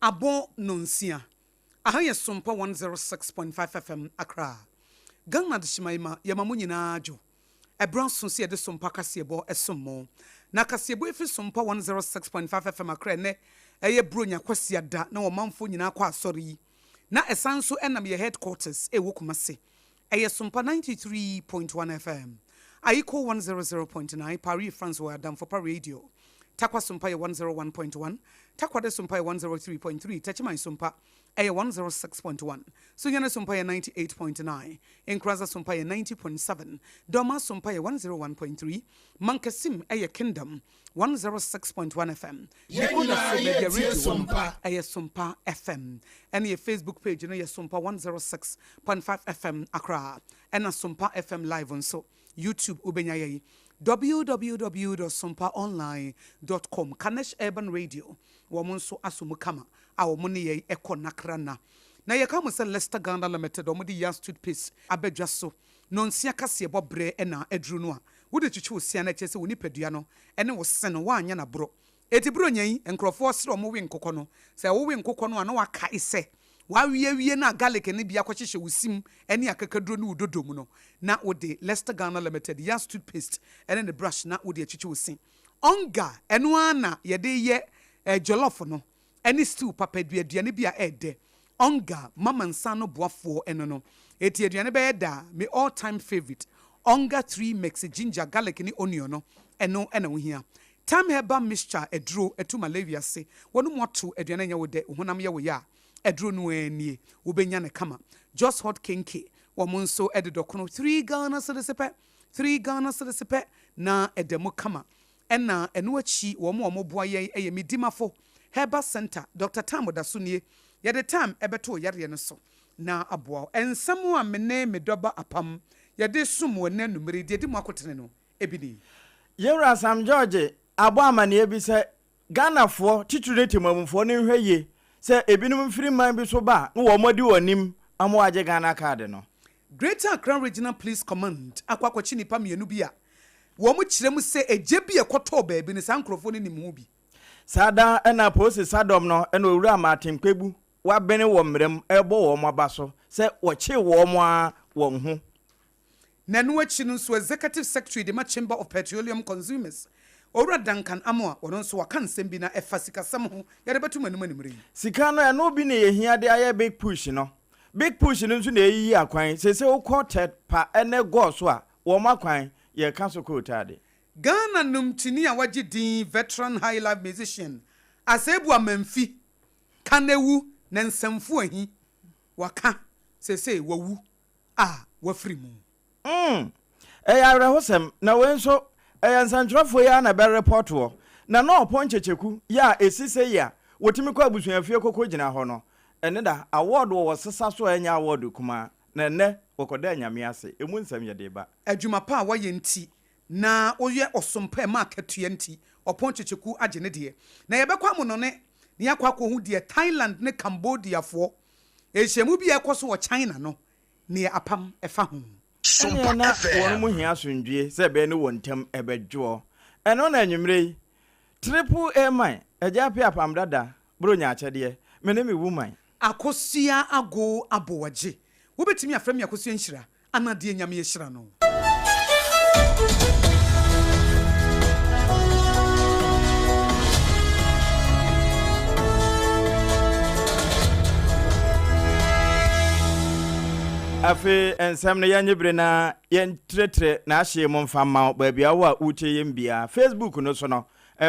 abo nonsia. Aha ye Sompa 106.5FM Accra. Ghana de shimaima yamamu nyina ajo. Ebran sonsi de Sompa kasebo esomo. Na kasebo efi Sompa 106.5FM Accra ne eye bronya kwasia da na wo manfo nyina kwa asori. Na esanso enam ye headquarters ewo Kumase. Eye Sompa 93.1 FM. Aiko 100.9 Paris France wa Adam for Radio. Takwa Sompa 101.1, Takwa de Sompa 103.3, Tachima Sompa 106.1, Sunyana Sompa 98.9, Enkraza Sompa 90.7, Doma Sompa 101.3, Mankasim Kingdom 106.1 FM. Yekuna Media Radio Sompa FM. And your Facebook page, you know, Sompa 106.5 FM Accra. And a Sompa FM live on so YouTube Ubenyaye. www.sompaonline.com Kanesh Urban Radio wamonso asumukama awo muni ye eko nakrana na ye ka mo se Leicester Ghana Limited omudi ya toothpaste abedwaso nonsia kase bobre na aduru no a wode twitwe osia na kyese woni padua no ene wo se no wanya na bro eti bro nyan enkrofo sere omo we nkokɔ no se wo we nkokɔ no ana waka ise wa wie na garlic ne bia kwahyehye wusim ene akakaduro ne udodom no na wode Leicester Ghana Limited ya toothpaste ene ne brush na wode atwitwe wusim onga eno ana yede ye jollof no ene stew papa aduane bia ede onga mama nsa no boafo eno no eti aduane be da me all time favorite onga 3 mix ginger garlic ne onion no eno wo hia time herbal mixture edro etu malaria se wonu moto aduane nya wode honam ye wo ya edro no anie ubenya ne kama just hot kenke womonso ededokono 3 Ghana cedis na edemo kama ena eno achi womo boa ye medimafo herbal center Dr. Tamo Dasunie yede tam ebeto yare no so na aboa ensam a mene medoba apam yede sumo ne numere de mu akotene no ebini yewra Sam George abo amane bi se Ghana fo titurete mamfo ne hweye se ebinum mfiri man bi so ba no wo modi wonim amo age Ghana card no Greater Accra Regional Police Command akwakwachi nipa mienu bi a wo mo kirem se eje bi ekoto ba bi ne sankrofo ne nimu bi sada ena pose sadom no ena owura matem kwebu wa bene wo mrem ebo wo mo abaso se wo che wo mo a wo hu nanu achi no so executive secretary de ma Chamber of Petroleum Consumers owura Duncan Amoa wono so waka nsem bi na efa sika sam ho yede betu manum animre sika no eno bi ne yehia de aye big push no nso na eyi akwan se wo quartet pa ene go so a wo makwan ye ka so kotade Ghana numtini a waji din veteran high life musician Aseibu Amanfi kanewu na nsamfu ahi waka se wawu a wafiri mu eya rehosem na wenso eya nsantrofo ya na be report wo na no ponchecheku ya esise ya wotimi kwa abusuafie kokko gina ho no ene da award wo sesa so enya award kuma na ene wokoda nyame ase emu nsam ye de ba adwuma pa wa ye nti na oye osompa ma akatua nti oponchecheku age ne de na yebekwa mo no ne yakwa ko hu de Thailand ne Cambodia fo ehemu bi ekoso wo China no ne apam efa hu Sompa FM won mu hia sondwie se be ne wontam ebedwo eno na anwumre triple A man Agya Appiah Apam Dadaa bronya achede me ne me woman akosia ago abowaje wo betimi aframi akosia nhira anade nyame yehira no afi ensam ne yanyebre na yentretre na ahye mo mfama baabi awo a uche yembia Facebook no so no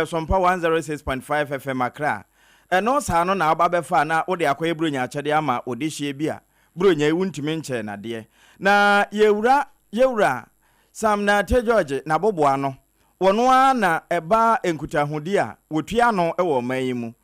Sompa 106.5 FM Accra eno sa no na ababefa na wo de akoye bronya achede ama odehye bia bronya ewuntimi nche na de na yewura Sam na te George na boboa no wono a na eba enkutahudi a wotua no ewo mayimu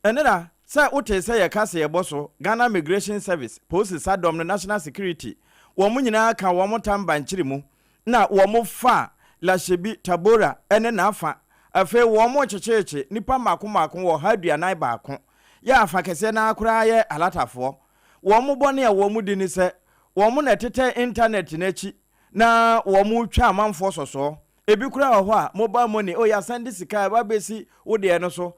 enera sa wote se ye kase ye boso Ghana Immigration Service Post Sadom no National Security wo munyina ka wo motamba nchirimu na wo mofa Lashebi Tabora ene na afa afe wo mo checheche nipa makomako wo haduanan baako ya afa kese na akura ye alatafo wo mo bone a wo mu di ni se wo mo na tete internet na chi na wo mu twa amanfo soso ebi kura ho a mobile money o ya send sika ba besi wo de no so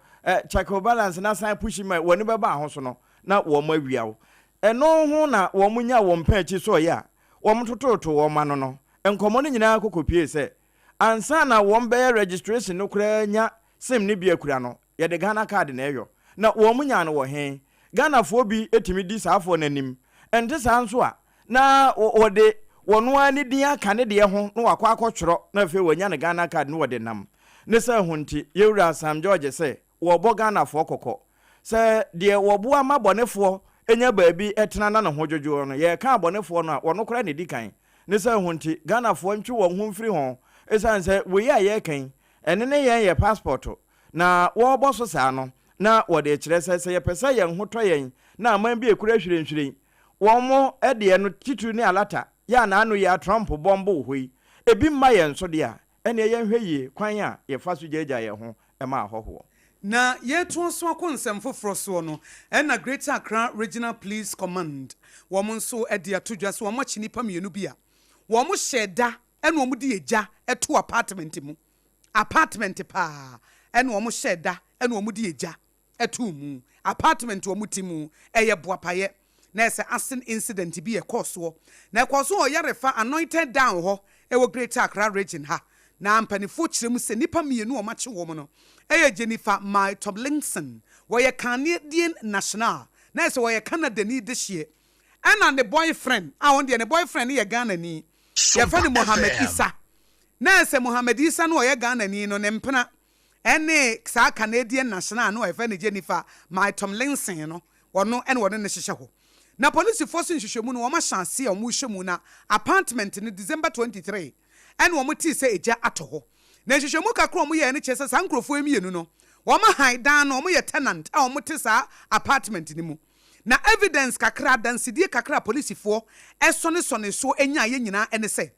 check your balance na san push me woni beba ho so no na wo ma wia wo eno ho na wo munya wo mpa so ya wo mtototo wo ma no enkomo no nyina kokopie se ansa na wo mbe registration no kura nya sim ne bia kura no ye de Ghana card na eyo na wo munya no wo he Ghana fo bi etimi di saafo nanim ente san so a na wo de wono ani din aka ne de ho no wakwa akotworo na fe wanya ne Ghana card no wo de nam ne sa hunti yewura Sam George se wo bo Ghana fo kokko se de wo bo ama bonefo enya baabi etena na ne ho dwodwo no ye ka bonefo no a wono kora ne dikan ne sa hunti Ghana fo ntwe wo ho mfiri ho esan se we ya ye kan ene ne ye passport na wo bo so sa no na wo de kire se ye pese ye ho to yen na aman bi ekura hwirenhwiren wo mo ede no titu ne alata ya na anu ya Trump bombo hoi ebi mma ye nso de a ene ye hweye kwan a ye fa so gyaja ye ho ema ahoho na ye to so akonsem foforo so no na Greater Accra Regional Police Command wo mo nso ede atodwa so wo mo chini pa mienu bia wo mo hyeda ene wo mo de eja eto apartment mu apartment pa ene wo mo hyeda ene wo mo de eja eto mu apartment wo mo timu eye boapaye na ese accident incident bi ekoso na ekoso o yarefa anointed down ho ewo Greater Accra region ha na ampanifo kiremu se nipa mienu o mache wo mo no eye Jennifer my Tomlinson wo ye Canadian national na ese wo ye Canada ni dehie ana ne boyfriend on de ne boyfriend ye Ghana ni ye fa ni Mohammed Isa na ese Mohammed Isa no ye Ghana ni no ne mpena ene sa Canadian national no ye fa ni Jennifer my Tomlinson no wono ene wono ne hyehye ho na police force nhwehwemu no wo ma chance o mu hwemu na apartment ni December 23 ene wo ti se eja ato ho na nhwehwemu kakra o mu ye ne chese sa nkrofo emienu no wo ma haidan no o mu ye tenant a o mu ti sa apartment ni mu na evidence kakra dansidie kakra police for esone so enya ye nyina ene se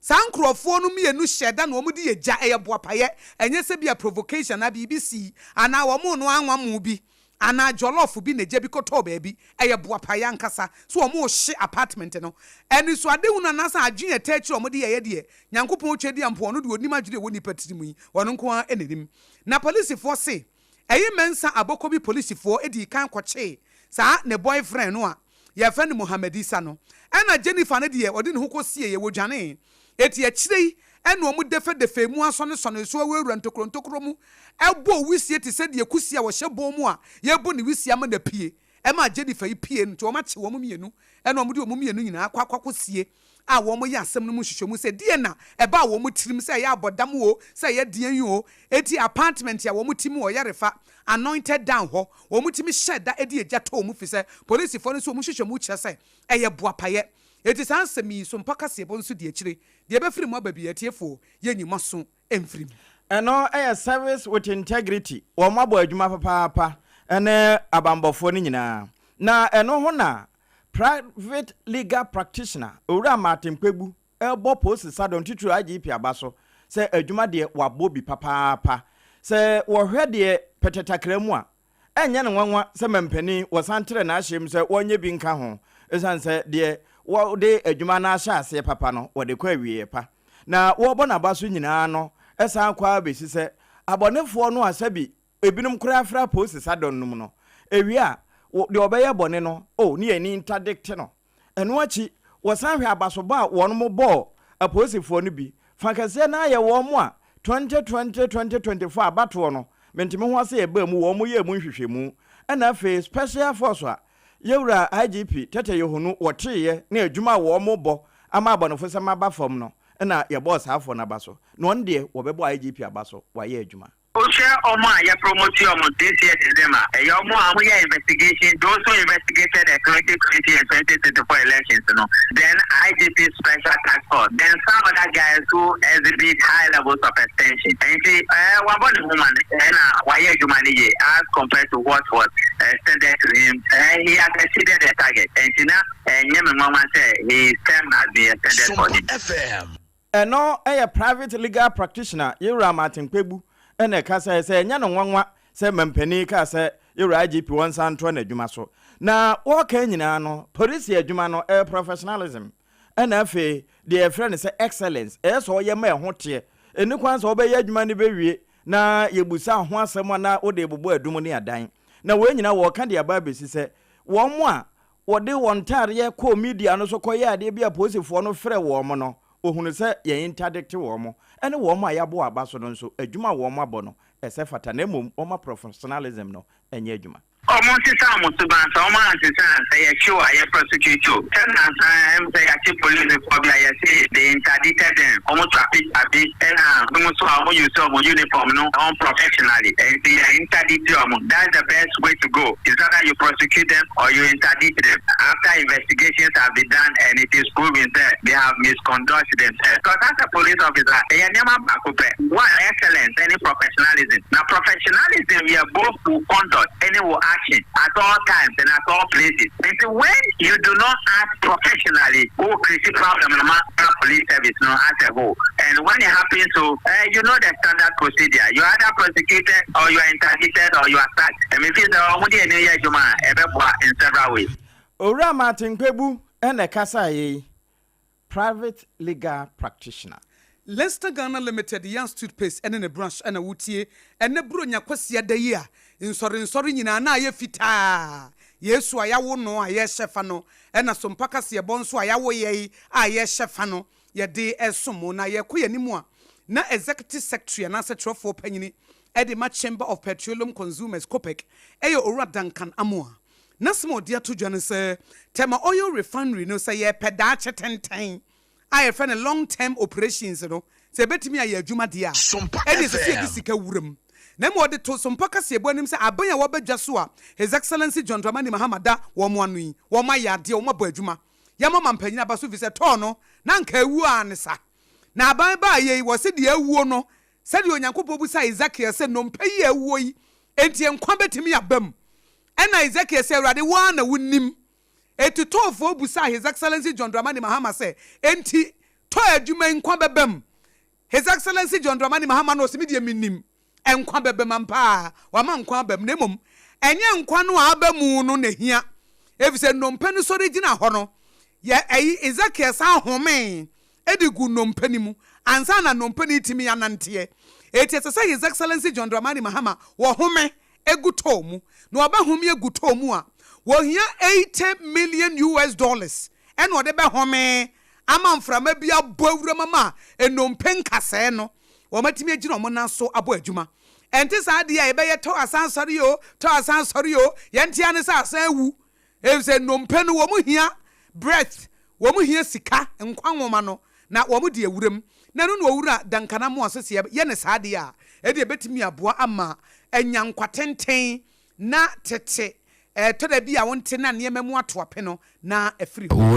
sa nkrofo no mienu hyeda na o mu di eja eye boapaye enye se bia provocation na BBC ana wo mu no anwa mu bi ana jollof bi neje bi koto baabi eye boapaya nkasa so o mo hye apartment no eni so ade hu na nasa adwen atachi o mo de ye de nyankopon twedi ampo no de onim adwire woni patirimu yi wono nko a enenim na police force say eye mensa aboko bi police for edi kan kwache sa ne boyfriend no a ye fa ni Mohammed Isa no ena Jennifer ne de odi ne ho kosie ye wodwane eti akirei ena o mu defe mu asone so awura ntokro mu ebo wisie ti se de kusia wo hyebon mu a ye bo ne wisia ma na pie ema Jennifer yi pie nti o ma che wo mu mienu ena o mu de o mu mienu nyina akwakosie a wo mo ye asem no mu hwehwemu se die na eba wo mu tirim se ya abodam o se ye die yi o eti apartment ya wo mu tim o yarefa anointed down ho wo mu tim hyeda edi eja to mu fi se police for no so mu hwehwemu kire se eye boapaye eti sansemi so mpaka se bo nso de akire de be firi mu ababia tiefo ye nyima so emfiri eno service with integrity wo mabo adwuma papa ene abambofo ni nyina na eno ho na private legal practitioner owura Martin Kwebu ebo post sadon titru Agya Appiah Apam se adwuma de wabo bi papa se wo hwe de petetakra mu a enye ne nwanwa se mempani wo santre na ahyem se wonye bi nka ho esan se de wo de adwuma na ahya ase papa no wo de kwa wie pa na wo bo na baso nyina no esa kwa besi se abonefo no asabi ebinum kura afra post sadon num no ewie a de obeye bone no ni ani interdict no eno achi wosan hwe abasobo a won mo ball aposifo no bi fakase na ye wo mo a 2024 abato no mentime ho ase ye ba mu wo mo ye mu nhwehwemu na fe special force a yewura IGP tete yehunu wotreye na adwuma wo mo bo ama abonofo sama ba fam no na ye boss afo na baso no nde wo bebo IGP abaso wa ye adwuma share Oma, ya promote this year December. Your investigation, those who investigated the 2020 and 2024 elections, then IGP special task force, then some other guys who exhibit high levels of extension. And see, one body woman, and why you manage as compared to what was extended to him, he has exceeded the target. And see now, and Yemen Mama said his term has been extended for him. FM. And no, a private legal practitioner, Yura Martin Kwebu. Ene kasa se nya no nwanwa se mempani ka se yura IGP wonsa anto na adwuma so na wo ka nyina no police adwuma no professionalism ena fe the friend say excellence so ye ma ho te eni kwan so be ye adwuma ne be wie na yebusa ho asɛm na wo de bobo adum ne adan na we nyina wo ka de aba besi sɛ wo mo a wo de won tare ye ko media no so koye ade bia posifo no frɛ wo mo no ohunu sɛ ye interdict wo mo ene wo mo ayabo aba so no so adwuma wo mo abo no ɛsɛ fata na mom wo ma professionalism no enye adwuma almost the same to ban so man say sure I prosecute you. Tell us say I police for be I say they interdicted them almost traffic abis and almost how you saw uniform no unprofessionally and they interdict them. That's the best way to go. Is that you prosecute them or you interdict them after investigations have been done and it is proven that they have misconducted themselves. Because as a police officer, they are never back up. One excellence, any professionalism. Now professionalism we are both to conduct any will action at all times and at all places. And when you do not act professionally, go create problem in the police service no as a whole. And when it happens, so you know the standard procedure. You are either prosecuted or you are interdicted or you are sacked. And if it's in several ways. Ora Martin Kwebu and a Kasai private legal practitioner. Leicester Ghana Limited, young toothpaste and a brush and a woodie and a brunya kwasia de year. In sorry na ye fita. Yesu ayawo no aye chefano and a Sompa kasia bonso ayawo ye aye chefano ye de esomo na ye koye nimu na executive secretary and asset for penny Edema Chamber of Petroleum Consumers Copec eyo ora Duncan Amoa. Na small dear to John say tema oil refinery no say ye pedache 10 I friend a long-term operations, you know. Say betimi aye adwuma dia. And is a sika wuram. Na mo de to Sompa Kasebo nim say abanya wo badwa so a His Excellency John Dramani Mahama da wo mo anu yi. Wo ma yade wo mabo adwuma. Ya mama mpanyina ba so fi say to no na nka ewu anisa. Na aban ba ye wo se de ewuo no. Se de onyankopɔ bu say Ezekiel say no mpayi ewuo yi. Enti enkwa betimi abam. Ena Ezekiel say urade wa na wunim. Eti tofo busa His Excellency John Dramani Mahama say enti to adwuma nkwa bebam His Excellency John Dramani Mahama no se medie minim nkwa bebam ampa wa ma nkwa bebam nemom enye nkwa no abamu no nehia efise nompe no sori gina ho no ye Ezekiel sa home edigu nompe ni mu ansa na nompe ni timi yanante eti se His Excellency John Dramani Mahama wo home eguto mu no aba home eguto mu a wo hia $80 million and what be home amamframa bia bowura mama enompen kase no wo matimi agina omo na so abo adwuma enti sa de ya ebe ye to asan sori yo yenti ane sa asan wu e se nompen wo mu hia breath wo mu hia sika nkwa nwoma no na wo mu de awuram na no no wura dankana mo asese ye ne sa de ya e de betimi aboa ama enyankwatenten na tete We would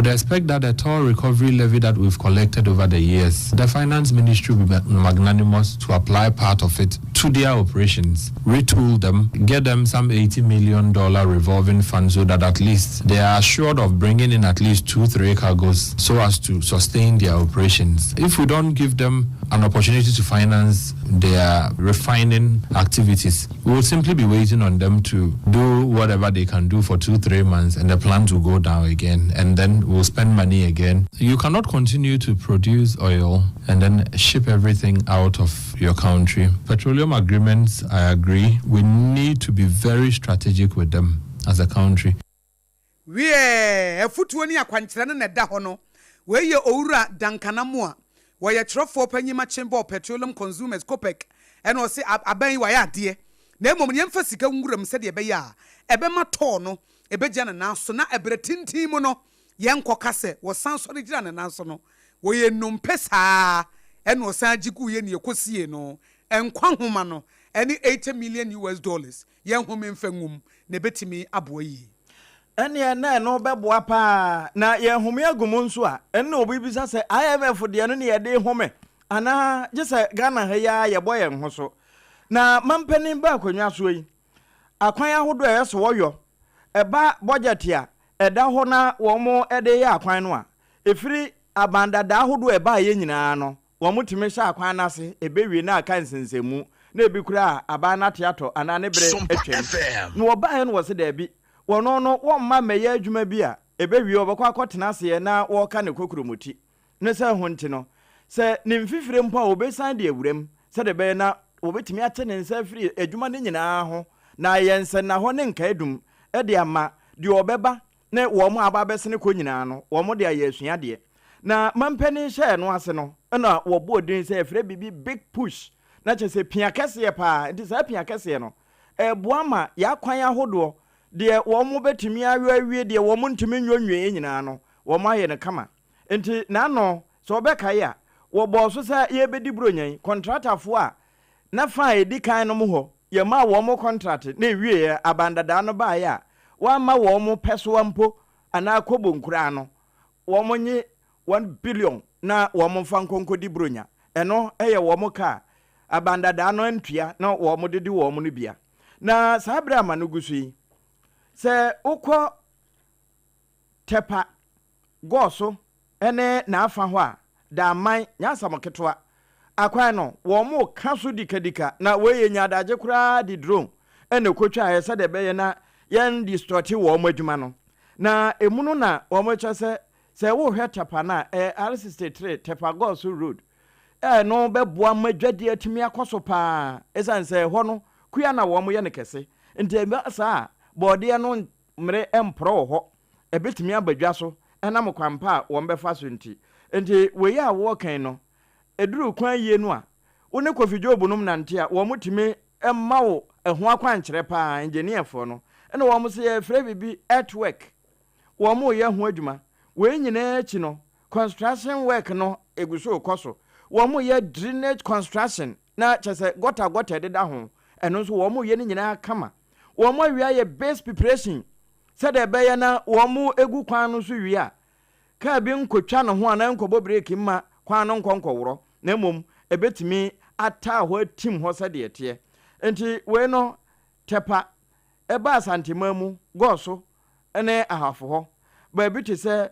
expect that the toll recovery levy that we've collected over the years, the finance ministry will be magnanimous to apply part of it to their operations, retool them, get them some $80 million revolving fund so that at least they are assured of bringing in at least 2-3 cargoes so as to sustain their operations. If we don't give them an opportunity to finance their refining activities, we will simply be waiting on them to do whatever they can do for 2-3 months and the plant will go down again and then we'll spend money again. You cannot continue to produce oil and then ship everything out of your country. Petroleum agreements, I agree, we need to be very strategic with them as a country. We a futuani akwankyerɛ na da hɔ no we ye owura dankana mo a we ye trofo panyima Chamber of Petroleum Consumers Copec and o se aban wa ya de na emom ne mfa sika nwuram sɛ de be ya ebe ma to no ebe gya na so na ebretintin mu no ye nkoka sɛ wo san so de gya na so no wo ye nompe saa ene o san gigu ye ne ekosie no enkwa homa no ene $80 million ye home mfa nwum na betimi aboa yi ene na no beboa pa na ye home agum nso a ene obi bisa se IMF de no ne ye de home ana je se Ghana ha ya ye boye ho so na mampanin ba akwanwa so yi akwan ahodo e so woyo eba budget a eda ho na wo mo ede ye akwan no a efiri abandada ahodo eba ye nyina no wo mo timi sha akwan na se ebewie na aka nsensemu na ebi kura abana teato ana ne bre etwem no wo ba ye no wo se da bi wono no wo mma meye adwuma bi a ebewie obekwa akotena se na wo ka ne kokuromoti ne se ho nti no se ne mfifire mpo a obesan de awuram se de be na wobetimi ate ne nsa free adwuma ne nyinaa ho na yense na ho ne nka edum de ama de obeba ne wo mo aba besene ko nyinaa no wo mo de ayesua de na mampani hye no ase no na wo bo odin se efre bibi big push na chese pia kese pa nti sa pia kese no boa ma ya kwan ahodo de wo mo betimi awie de wo mo ntimi nwonwe nyinaa no wo mo aye ne kama nti na no so obeka ya wo bo so sa ye bedi bronyan contractor fo a na fa edi kan no mo ho ye ma wo mo contract na ewie abandada no ba ya wa ma wo mo peso ampo ana kobonkura no wo mo nye 1 billion na wo mo fa nkonkodi bronya eno eye wo mo ka abandada no antua na wo mo dede wo mo no bia na sabra ma no gusu se ukọ tepa goso ene na afa ho a da man nyasam ketwa akwan no wo mo kaso dikadika na weye nyadaje kura di drone ene kotwa ese de beye na yan distort wo mo adwuma no na emunu na wo mo kyese se wo hwe tepa na R63 tepa goso road no beboa madwade atimi akoso pa esanse ho no kuya na wo mo ye ne kese ntemba sa bode no mre empro ho ebetimi abadwa so ena mkwampa wo mbefa so nti we ya wo kan no eduru kwan yie no a one kofidwo obunum nante a wo mutimi emma wo eho akwan kyere pa engineer fo no ena wo mo se ye frɛ bibi earthwork wo mo ye ho adwuma we nyina achi no construction work no eguso koso wo mo ye drainage construction na chese gota deda ho eno so wo mo ye ni nyina kama wo mo wi aye base preparation said e be na wo mo egu kwan no so wi a ka bi nkotwa no ho ana nkobo break mma kwan no nkonkoworo na mom ebetimi ata ho tim ho said ete enti we no tepa eba asantemamu goso ene ahafo ho ba bi te se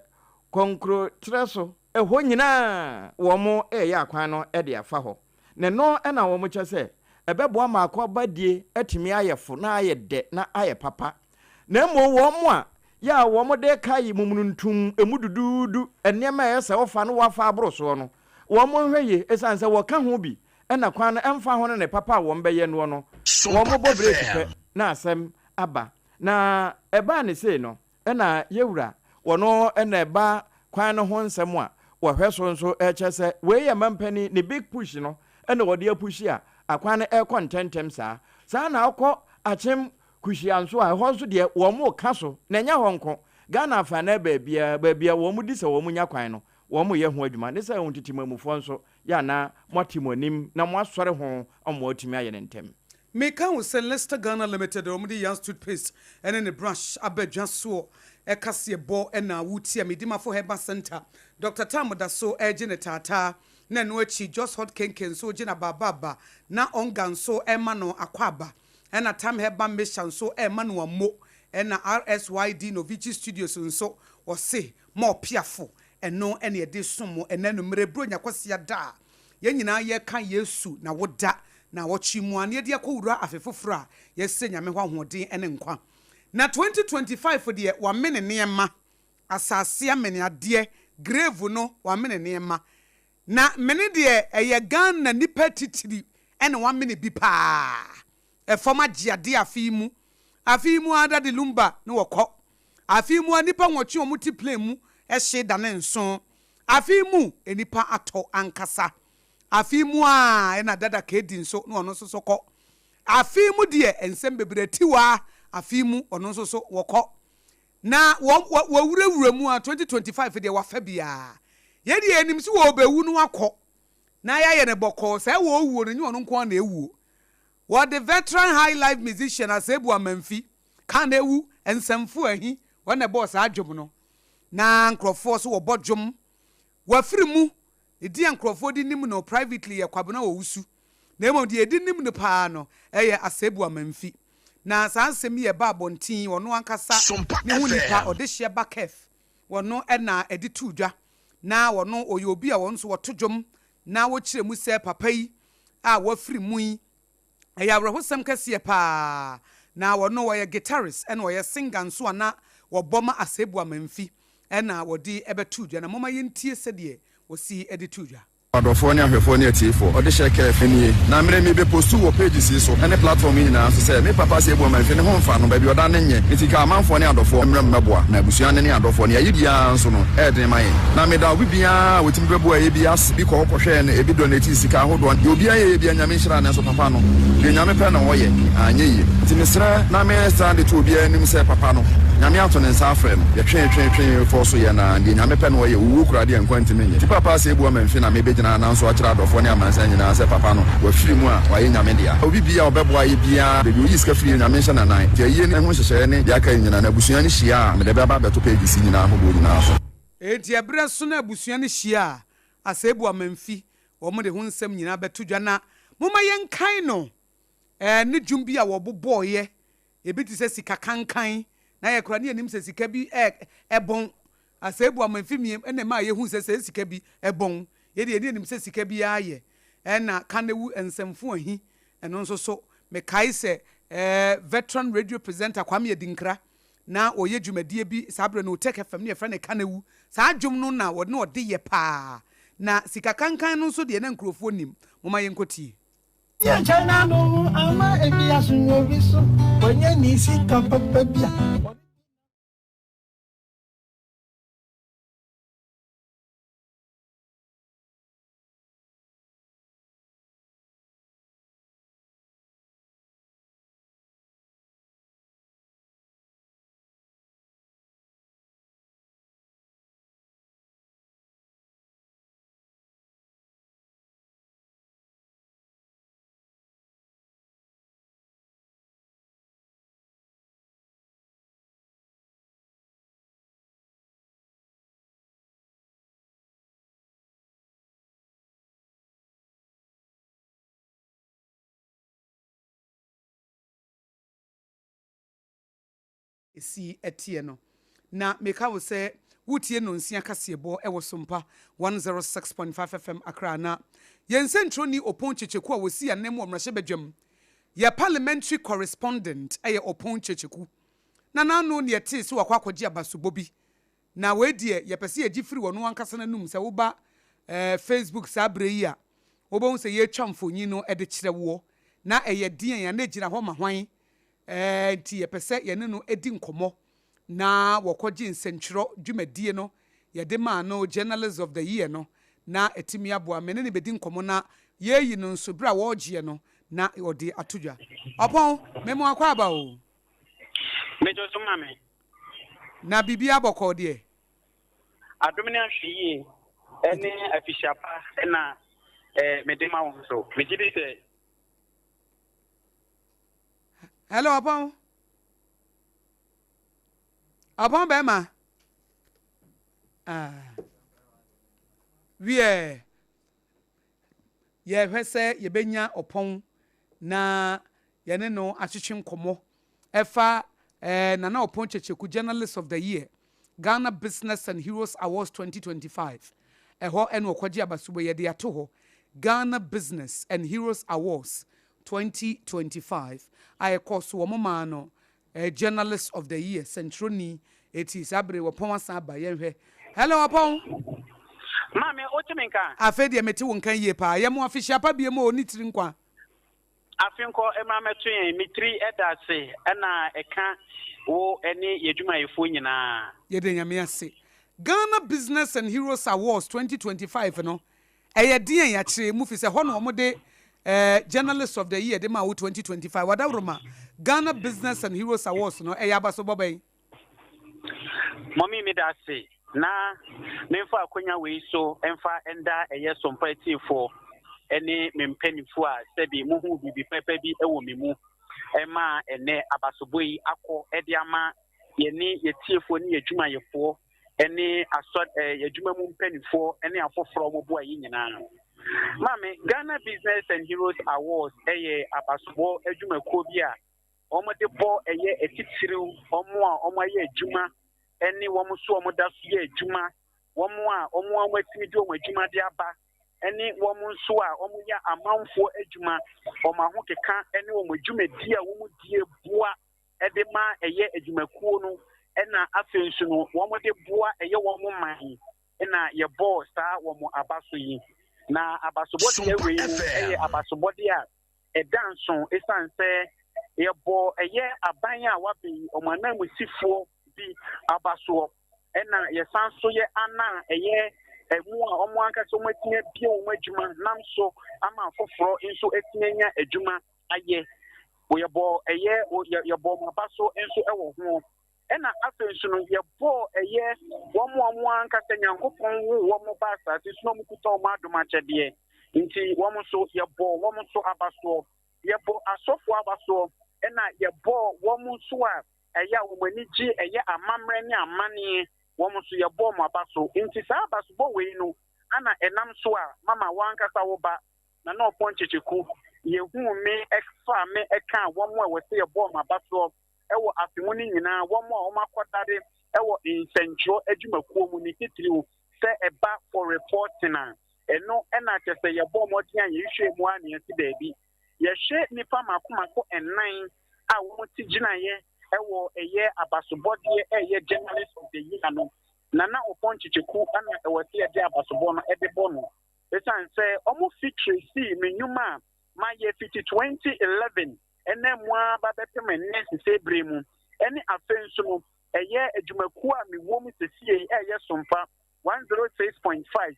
konkro treso ho nyina wo mo ya kwan no de afa ho ne no na wo mo kyese ebeboa ma akwa die atimi ayefo na ayede na aye papa na mo wo mo a ya wo mo de kai mumununtum emudududu enema yesa wo fa no wafa abroso no wo mo hweye esanse wo ka ho bi na kwan no emfa ho ne papa wo mbeye no no wo mo bobre pepe na asem aba na eba ne sei no na yewura wo no na eba kwan no ho nsem a wo hweso nso kyese we ye mampani ne big push no na wo de push a akwan no contentem saa na akọ achem kushia nso a ho nso de wo mo ka so na nya ho nko Ghana afa na baabia wo mu di se wo mu nya kwan no wo mo ye ho adwuma ne se ho titimamufo nso ya na motimonim na mo asore ho omo atimi aye ne ntem me kan wo se Leicester Ghana Limited o mu di Young Toothpaste ene ne brush abadwa so ekase bo na wuti amedimafo heba center Dr. Tam da so ejine tata na no achi just hot kenken so gina bababa na ongan so ema no akwaba ena Tam heba mission so ema no mo ena RSYD Novici Studios nso o se mo piafo eno ene de somo ena no mrebro nyakwase da ye nyina ye kan Yesu na woda na wochi mu ane de akowura afefofra ye se nyame ho ahoden ene nkwa na 2025 de wa mene niema asase amene ade grave no wa mene niema na mene de eye Ghana nipa titiri ene wa mene bi pa e foma giade afimu ada de lumba no wokọ afimu anipa nwochi omultiplan mu e hye ne nso afimu enipa ato ankasa afimu a na dada kedi nso no ono so kọ afimu de ensem bebretiwa afimu ono so wokọ na wo wurawura mu a 2025 de wafa bia ye de enim si wo bewu no akọ na ya ye ne bokọ se wo wuo no ono nko na ewuo what the veteran high life musician Aseibu Amanfi kan ewu ensemfu ahi wona boss adwom no na nkrofo so wo bodwom wafiri mu edi nkrofo di nim no privately yakwabona wo wusu na emom di edi nim no pa no eye Aseibu Amanfi na sansem ye ba bontin wono ankasa ne hunipa odehye bakef wono na edi tudwa na wono oyobi a wonso wotodwom na wo kire mu se papa yi a wafiri mu yi eya awrehosem kase pa na wono wo ye guitarist and wo ye singer nso ana wo boma Aseibu Amanfi na wo di ebetudwa na moma yentie sede wo si editudwa Adofo ne ahwefo ne atifo ode share care fanie na mere me be postu wo pages so ene platform ni na so say me papa Aseibu Amanfi ne ho mfa no ba bi oda ne nye etika amanfo ne adofo mere mmeboa na abusua ne adofo ne ayi bia nso no eden man na me da bibia wetim beboa ye bia bi ko hwe ne ebi donate sika hodo ye obia ye bia nyame nhira ne so papa no de nyame pe na wo ye anye ye ti mesra na me stand to obia nim say papa no nyame ato ne nsa afrem ye twen for so ye na de nyame pe na wo ye wu kura de enkwanti menye ti papa Aseibu Amanfi na me be na nanso akira adofo ne amansa nyina se papa no wa firi mu a wa ye nyame dia obi bia obeboa ye bia de yi ska firi nyame hye na nan je ye ne ho hyehye ne de aka nyina na busua ne hia me de be ba beto page si nyina ho bo nyina so enti ebre so na busua ne hia Aseibu Amanfi wo mo de ho nsem nyina beto dwa na moma ye nkan no ne dwum bia wo bobo ye ebi ti se sika kankan na ye kora ne anim se sika bi ebon Aseibu Amanfi miem ene ma ye hu se sika bi ebon ye de enim se sika bi aye na kanewu ensemfo ahi eno nso so me kai se veteran radio presenter Kwame Edinkra na oye dwumadie bi sabre no Tech FM ne frɛ ne kanewu saa dwum no na wo ne ode ye pa na sika kankan no nso de na nkrofo nim moma ye nkoti ya chana no ama ebi asunyo bi so onye ni sika papa bia esi etie no na meka wo se wutie no nsia kasebo ewo Sompa 106.5 FM Accra na yensentro ni opon checheku a wosi anem omrahye badwam ye parliamentary correspondent eye opon checheku na nanu ne yete se wakwakoje abasobo bi na wedie ye pese ye gifiri wono ankasa nanum se wo ba Facebook sabre yi a wo bon se ye twamfonyi no ede kire wo na eye dien ya na gira ho ma hwan ti ye pese ye ne no edi nkomo na wokoje nsentro dwumadie no ye de ma no journalist of the year no na etimi aboa me ne bedi nkomo na ye yi no nso bra wo gye no na odi atodwa opon memo akwa aba o mejo so mame na bibia boko de adom ne ahwie ene afishapa na medema wo so megidi se hello opon bema wie ye hwese ye benya opon na ye ne no achich nkomo efa na opon checheku journalist of the year Ghana Business and Heroes Awards 2025 eho eno kwaji abasubo ye de ato ho Ghana Business and Heroes Awards 2025 I course wo mama no journalist of the year Centroni eti sabre wo pon asa ba ye hwe hello opon mame otiminka afa de meti won kan ye pa ye mo official pa bie mo oni tiri nkwa afinko emameto yen mitri edase na eka wo ene yedwumayefo nyina ye de nyame ase Ghana Business and Heroes Awards 2025 no eye den ya kire mu fi se ho no mo de journalist of the year de ma wo 2025 wadawroma Ghana Business and Heroes Awards no eye abaso bobai mommy me da se na memfa akonya we so emfa enda eye Sompa for ene mempanifo a sebi muhu bibi pepe bi ewo memu ema ene abasoboi akọ ede ama yeni yetiefo ni yedwumayefo ene asọ yedwuma mu mpanifo ene afoforo mo bo ayi nyina mame Ghana Business and Heroes Awards eye abasobo edwumako bi a omode bo eye etitiriw omo a omo aye edwuma ene womo so omo da so ye edwuma womo a omo amwatimi di omo edwuma de aba ene womo so a omo ya amanfo edwuma omo ho keka ene omo edwuma di a womo die boa ede ma eye edwumakuo no ena afensu no womo de boa eye womo man ena ye boss ta womo abaso yi na abasobodi ewe no abasobodi a edanson esan se yebo eye aban a wabi omanamu sifo bi abaso ena yesan so ye ana eye emu a omo anka so matinye bi o adwuma nam so ama afoforo nso etinya adwuma aye yebo eye yebo mabaso nso ewo ho ena afenso no yebo eye womo anka Nyankopɔn womo ba asase so no mukuta omo adomachede nti womo so yebo womo so abaso yebo asofo abaso ena yebo womo so a eya womaniji eye amamre ne amane womo so yebo mo abaso nti sa abaso bo we no ana enam so a mama wankasa wo ba na no ponchecheku yehu me ekfa me eka womo a wose yebo mo abaso ewo afimuni nyina womo a womo akodare ewo insentro adwumakuo mu ni titiriu se eba for reporting a eno ena chese yebo mo dia yehwe mu a ne yesi baabi yehwe nipa makomako enan a womo ti ginaye ewo eye abasobodie eye journalist of the year no nana oponchicheku ana ewose ede abasobo no ede bono esan se omo feature si menyuma ma ye 2011 ene mua ba beteme nesi sebremu ene afenso no eye adwumaku a mewom sesie eye Sompa 106.5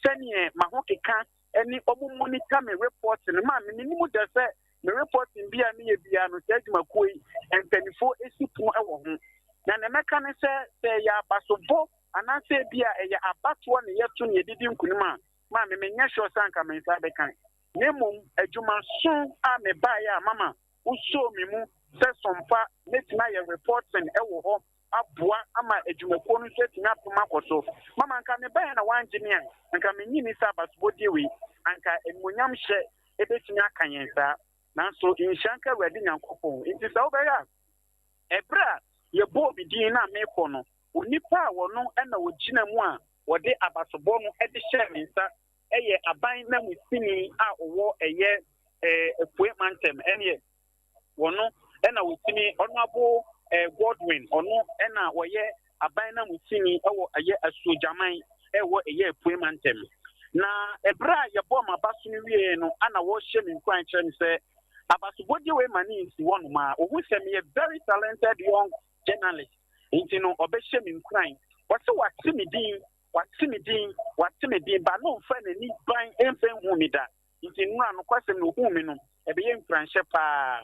senie mahokeka ene omo monitor me report no ma minimu de se me reporting bia me ye bia no se adwumaku yi empanifo esipu ewo ho na ne meka ne se ya basobo anase bia eye abato ne yeto ne didi nkunuma ma me menya sure sanka me nsa bekan nemum adwuma so a me ba ya mama uso mi mu se Sompa netina ye reporting ewo ho aboa ama adwumaku no se tina poma koso mama nka me ba ya na wanjini nka me nyini sa basobo diewe anka emonyam hye ebetinya kanyensa nanso inshanka wedi Nyankopɔn nti sa obaya ebra ye bo bidin na meko no onipa wono na wogina mu a wode abasobo no de hye mensa eye aban na musini a owo eye Appiah Mantem ene wono na wotini ono abo Godwin ono na woye aban na musini ewo eye asujaman ewo eye Appiah Mantem na ebra ye bo mabaso ni wie no ana wo hye menkwan kyerɛ se abasobodi we mani nsi wono ma ohu se me very talented young journalist nti no obehye menkwan wase wate me din ba no mfa nani ban emfa hu me da nti nura no kwasem no hu me no ebeye mfranhye pa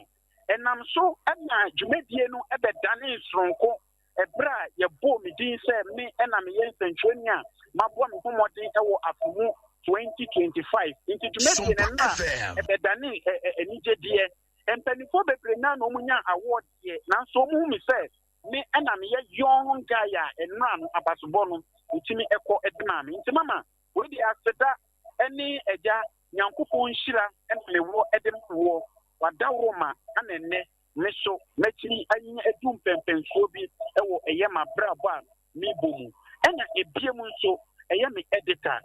enam so na dwumadie no ebedane nsronko ebra ye bo me din se me na me ye nsentweni a mabo me homodin ewo afumu 2025 nti dwumadie na ebedane enije die empanifo bebre na no munya award ye na so mu mi se me na me ye young guy a enra no abasobo no utimi ekọ edina me nti mama we di aseda eni eja Nyankopɔn nhyira na me wo edem wo wadawo ma anenne me so machiri anya edum pempensuo bi ewo eye mabrabo a me bomu ena ebie mu nso eye me editor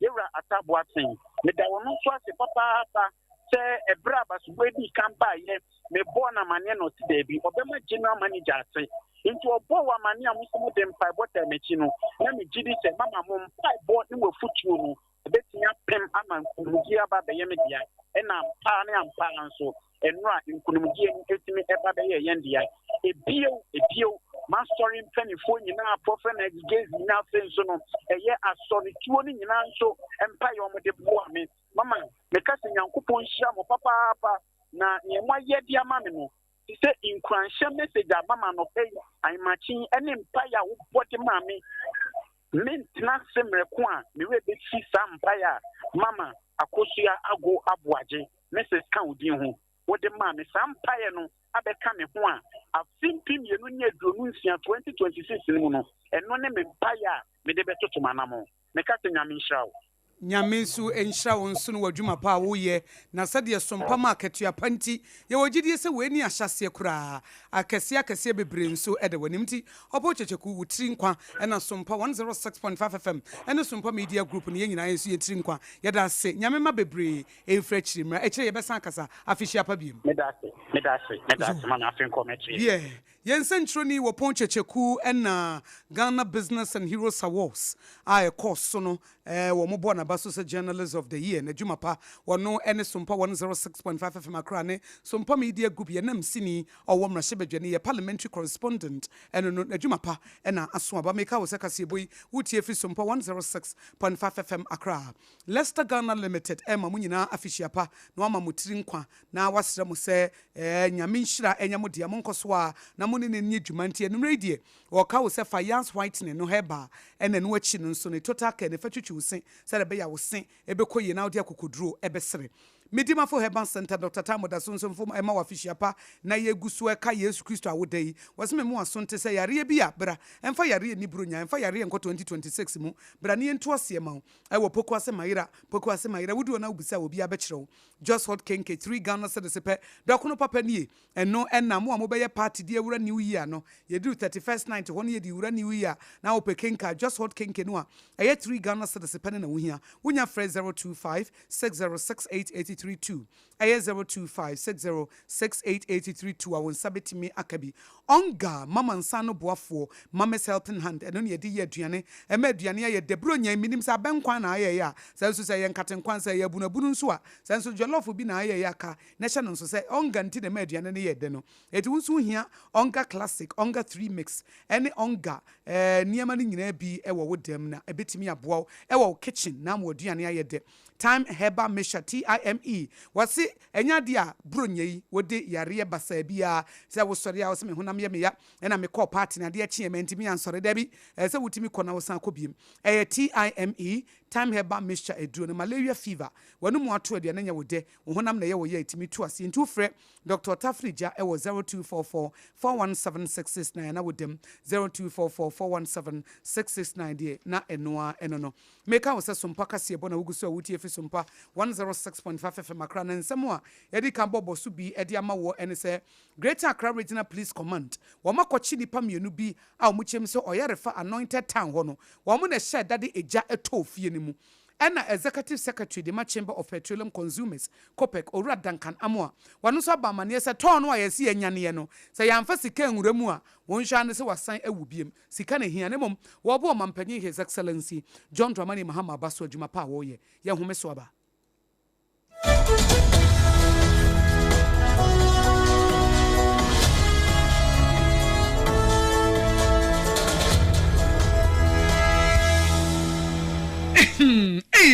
yewra atabo aten me da wono so ase papa se ebra basobo edi kan ba ye me bo na mane no ti da bi obema general manager ase nti obo wa mane amusumu dem pai bota mechi no na me gidi se mama mo pai bo ni wo futuo no ebetinya pem ama nkunumugi aba be ye me dia ena pa ne ampa nso enura nkunumugi ni etimi eba be ye yendia ebio mastoring penifo nyina Professionalism na fenso no eye asori tuo ni nyina nso empa ye omode bo ame mama me kase Nyankopɔn hyira mo papa na nyema ye dia ma me no se inkranhye message mama no pay aimachi ene mpa ya wo body ma me mentina semre ko a me we be fi sampa ya mama akosua ago aboaje message kan odin ho wode ma me sampa ye no abeka me ho a afimpim ye no nya dronu nsia 2026 ni mu no eno ne me mpa ya me de betoto manamo me ka se nyame nhyirawo nyame nso enhyira wo nso no wadwuma pa wo ye na sɛde Sompa market ya panti ye wogidie sɛ we ni ahyase kura akɛse bebre nso ɛde wanim ti opo checheku wutiri nkwa ɛna Sompa 106.5FM ɛna Sompa media group ne nyina nso ye tiri nkwa yɛda se nyame ma bebre emfra chirimra ɛkyerɛ yɛbɛsan kasa afihia pa biem man afin commentary. Yeah. Yen centroni wo ponchecheku na Ghana Business and Heroes Awards. A course so no wo mo bona baso se journalist of the year na jumapa wono ene Sompa 106.5Fm akra ne Sompa media group ye nam sini owo mrahebedwane ye parliamentary correspondent eno no na jumapa na aso aba meka wo se kaseboyi wutie fi Sompa 106.5Fm akra. Leicester Ghana Limited ma munyina afishiapa na ama mutiri nkwa na wasra mu se nyame nhira enya mo dia mo nkoso a na mo ne ne dwumantie enumre die wo ka wo se fires whitening no heba ena no achi no so ne total care ne fatwitwi wo se se be ya wo se ebekoye na wo dia kokoduro ebesere Medima for Heban Center Dr. Tamoda Sonson from Emma Wafishiapa na ye gusu eka Yesu Kristo awodai waseme mu asonte se yare bia bra emfa yare ni brunya emfa yare enko 2026 mu bra ne ento ase ma wo poko ase mayira wudu na ubisa obi abekire just hot kenke 3 Ghana cedis pe dokono papa nie eno enna mo amobeye party die wura new year no ye do 31st night won ye di wura new year na wo pekenka just hot kenke no a eye 3 Ghana cedis pe na wuhia wunya fresh 025 6068832 aya 025606883 awon sabetimi akabi onga mama nsano boafo mama's helping hand eno ne yedi aduane ema aduane ya debro nya minim sa benkwan na aye ya sanso se ye nkatenkwan sa ye bunabunu nso a sanso jollof bi na aye ya ka na hye no nso se onga nti de ma aduane ne ye de no eti wonso hia onga classic onga 3 mix ene onga niema ne nyina bi ewo wodam na ebetimi aboa ewo kitchen na mo aduane aye de time heba mesha time wasi enya dia bronyei wode yare basa bia se wo sori a wo se me honam ye me ya ena me call party na dia chie mentimi ansore da bi se wutimi kona wo san kobiem time heba mesha eduro ne malaria fever wonu mu ato de na nya wode wo honam na ye wo ye etimi tu ase ntu frɛ Dr. Tafrija ewo 0244 417669 na wodem 0244 417669 de na enoa enono meka wo se Sompa kase ebo na wuguso a wutie fi Sompa 106.5FM akra na nsɛm a yɛde kan bɔbɔ so bi ɛde ama wo ɛne sɛ Greater Accra Regional Police Command wɔn akɔkye nipa mienu bi a wɔn kyɛm sɛ ɔyɛrefa anointed town hɔ no wɔn na hyɛ dade egya ɛtɔ fie ne mu ɛna Executive Secretary de ma Chamber of Petroleum Consumers COPEC Owura Duncan Amoa wɔn nso aba amane sɛ tɔn no a yɛsi yɛnyane no sɛ yɛamfa sika nwura mu a wɔn hwa ne sɛ wasan awu biem sika ne hia ne mom wɔbo ɔmampanyin His Excellency John Dramani Mahama Baso adwuma pa a wɔyɛ yɛn home so aba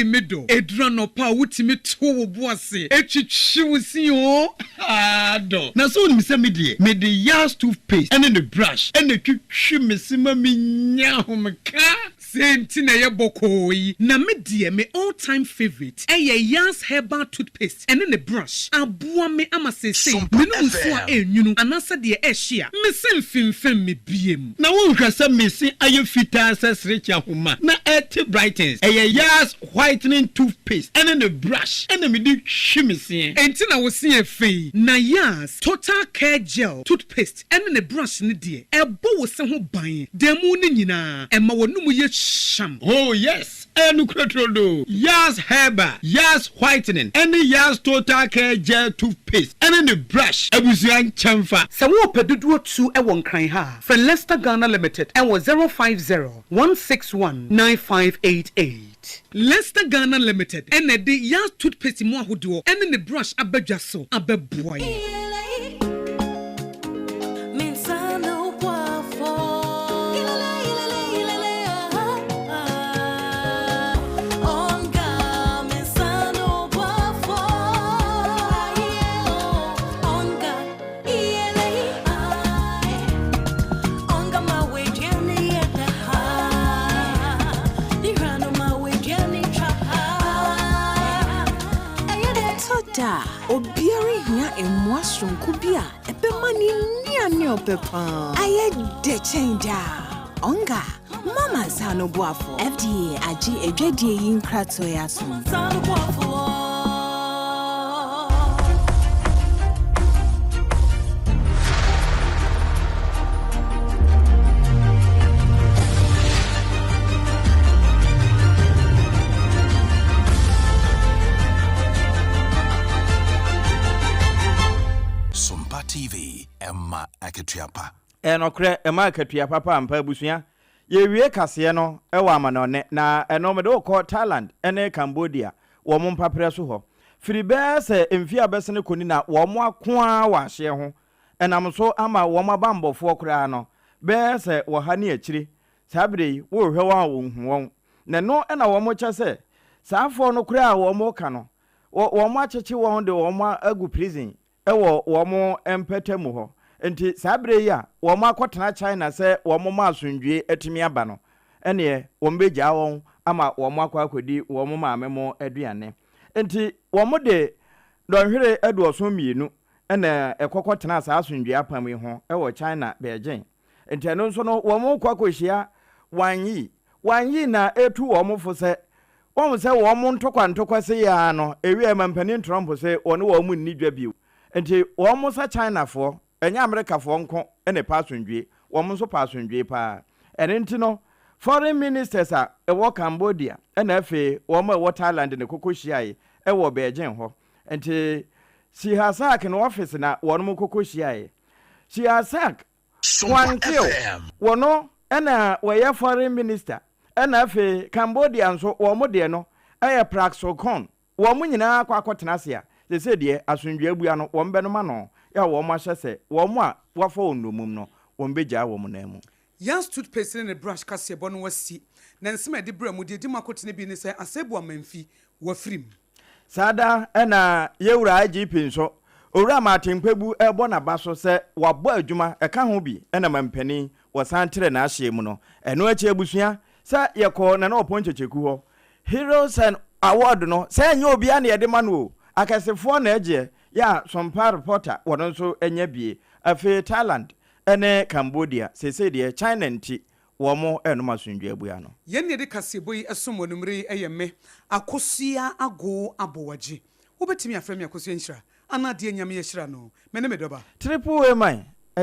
medo edra no pa wutimi to wo boase etwitwi wusi o ado na so ni se me de yas toothpaste and the brush and the twitwi mesima menya homka senti na ye bokoi na me de me all time favorite yas herbal toothpaste and the brush aboa me amasese me no so a enwunu anasa de ehia me semfimfem me biem na wo hwasa mesi aye fita asesrecha homa na eti brightens yas whitening toothpaste and then the brush and then me do shimisi enti na wo se afei na yas total care gel toothpaste and then the brush ne de ebo wo se ho ban demu ne nyina ema wonum ye sham oh yes enu krotrodo yas herba yas whitening and the yas total care gel toothpaste and then the brush abusuan chamfa se wo peduduo tu e won kran ha for Leicester Ghana Limited and was 050-161-9588 Leicester Ghana Limited and the yas toothpaste mo ahodo and then the brush abadwa so abeboy obiari hia emwasron kubia ebemani niane opepa aye de chenja onga mama sano boafo FDA agi edwadie yin krato ya so sano boafo yi emma aketuapa enokre ema aketuapa pa ampa abusua ye wie kase no ewa amanone na enomede okọ Thailand ene Cambodia wo mo mpapre so ho firi be se emfi abesene koni na wo mo akoa wa hye ho enam so ama wo mo bambofo kra no be se wo ha ne akiri sabre wo hwe wa wo hu na no ena wo mo kyese saafo no kra wo mo ka no wo mo acheche wo de wo mo agu prison ewo wo mo empetemu ho enti sabre ya wo mo akotena China se wo mo ma asundwe atimi aba no ene wo mbegya won ama wo mo akodi wo mo maame mo aduane enti wo mo de donhwere aduoso mienu ene ekokotena sa asundwe apam yi ho ewo China Beijing enti eno nso no wo mo kwakohia wanyi na etu wo mo fo se wọ́n sẹ́ wọ́n mú ntọ́kwa sí ya no ewie mampanin Trump sẹ́ wọ́n wọ́n mú nidwa bio enti wọ́n mú sa China fo ẹ̀nyẹ́ America fo nko ẹ̀nẹ́ paasundwe wọ́n mú nso paasundwe paa ẹ̀nẹ́ nti no foreign ministers a ẹ̀wọ́ Cambodia ẹ̀nẹ́ ẹ̀fẹ̀ wọ́n mú ẹ̀wọ́ Thailand ne koko hyiaye ẹ̀wọ́ Beijing hɔ enti Sihasak no office na wọ́n mú koko hyiaye Sihasak wankio wọ́n no ẹ̀nà wọ́yɛ foreign minister ena fe Cambodia nso wo mo de no eye praxocon wo mo nyina akotena se a se de asundwe abua no wo mbe no ma no ya wo mo ahyese wo mo a wafo ondomum no wo mbegya wo mo na mu yan stood person ne brush kase bo no wasi na nsema de bra mu de di makotene bi ne se Aseibu Amanfi wafrim sada ena yewura IGP nso owura matempebu ebo na baso se wabo adwuma eka ho bi ena mampani wo santere na ahye mu no eno achi abusua sa yeko na oponchecheku ho heroes and award no sa nya obi an ye de ma no akasefo na eje ya Sompa reporter wono nso enya bie afi Thailand ene Cambodia sese de China nti wo mo eno masundwe abua no ye ne de kasebo yi esom wonumre eyeme akosia ago abowaje wobetimi afrem akosia nhyira ana de nyame ye hyira no mene medoba triple way man